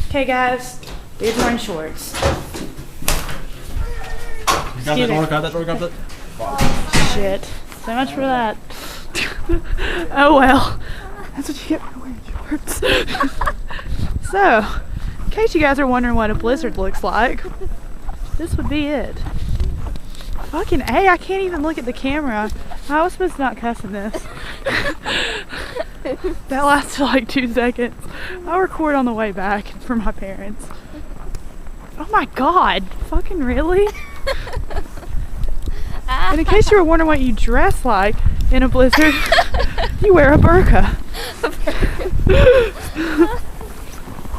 Okay guys, we're wearing shorts. You got that door, got that? Shit. So much for that. Oh well. That's what you get for wearing shorts. So, in case you guys are wondering what a blizzard looks like, this would be it. Fucking A, I can't even look at the camera. I was supposed to not cuss in this. That lasted like 2 seconds. I'll record on the way back for my parents. Oh my god, fucking really? And in case you were wondering what you dress like in a blizzard, you wear a burqa.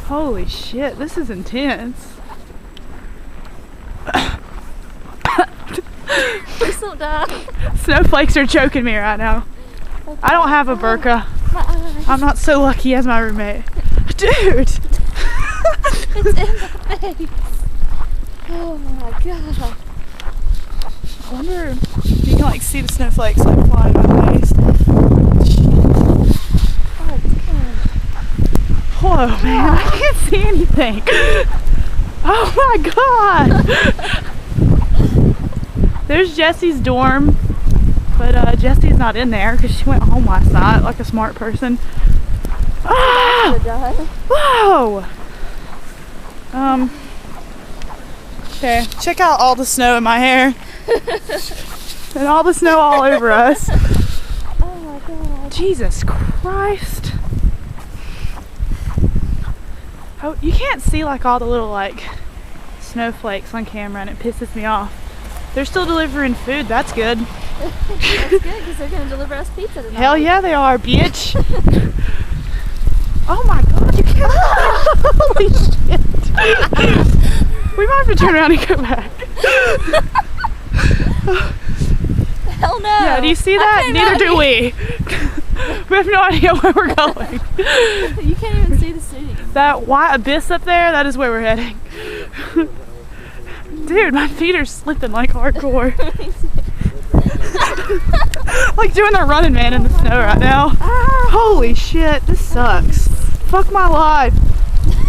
Holy shit, this is intense. Please don't die. Snowflakes are choking me right now. I don't have a burqa. I'm not so lucky as my roommate. Dude! It's in my face. Oh my god. I wonder if you can like see the snowflakes like flying in my face. Oh damn. Whoa man, I can't see anything. Oh my god! There's Jessie's dorm, but Jessie's not in there because she went home last night like a smart person. Ah! Whoa! Okay, check out all the snow in my hair. And all the snow all over us. Oh my god. Jesus Christ. Oh, you can't see like all the little like snowflakes on camera and it pisses me off. They're still delivering food, that's good. That's good because they're going to deliver us pizza tonight. Hell yeah they are, bitch. Oh my god, you can't. Holy shit. We might have to turn around and go back. Hell no. Yeah, do you see that? Neither do we. We have no idea where we're going. You can't even see the city. That white abyss up there, that is where we're heading. Dude, my feet are slipping like hardcore. Like doing the running man in the snow right now. Holy shit, this sucks. Fuck my life.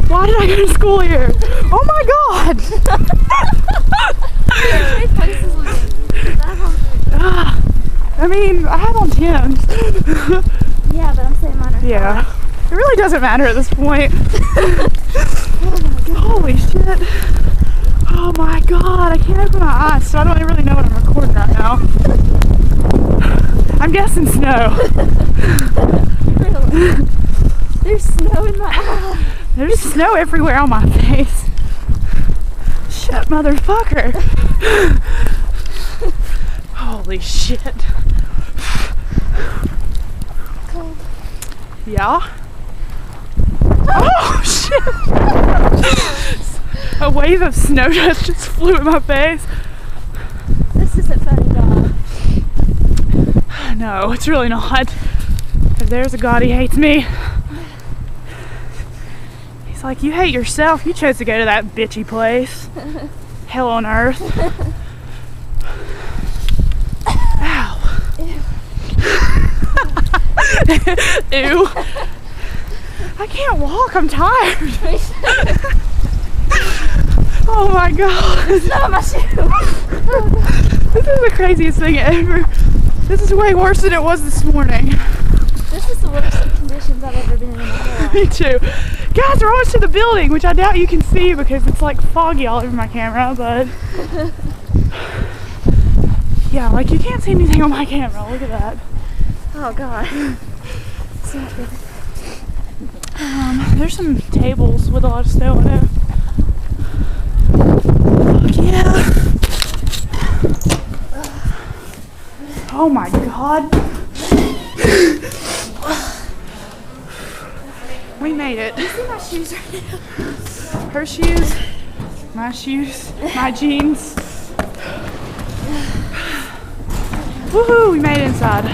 Why did I go to school here? Oh my god! I mean, I have on Tim's. Yeah, but I'm saying mine are Yeah. It really doesn't matter at this point. Oh my god. Holy shit. Oh my god, I can't open my eyes, so I don't really know what I'm recording right now. I'm guessing snow. Really? There's snow in my eye. There's snow everywhere on my face. Shit, motherfucker. Holy shit. Cold. Yeah? Oh shit! A wave of snow dust just flew in my face. This isn't funny, dog. No, it's really not. If there's a God, he hates me. He's like, you hate yourself. You chose to go to that bitchy place. Hell on earth. Ow. Ew. I can't walk. I'm tired. Oh my god. It's not my shoe. This is the craziest thing ever. This is way worse than it was this morning. This is the worst conditions I've ever been in my whole life. Me too. Guys, we're almost to the building, which I doubt you can see because it's like foggy all over my camera, but yeah, like you can't see anything on my camera. Look at that. Oh god. It's not good. There's some tables with a lot of snow on it. Yeah. Oh my god. We made it. You see my shoes right now? Her shoes, my shoes, my jeans. Woohoo, we made it inside.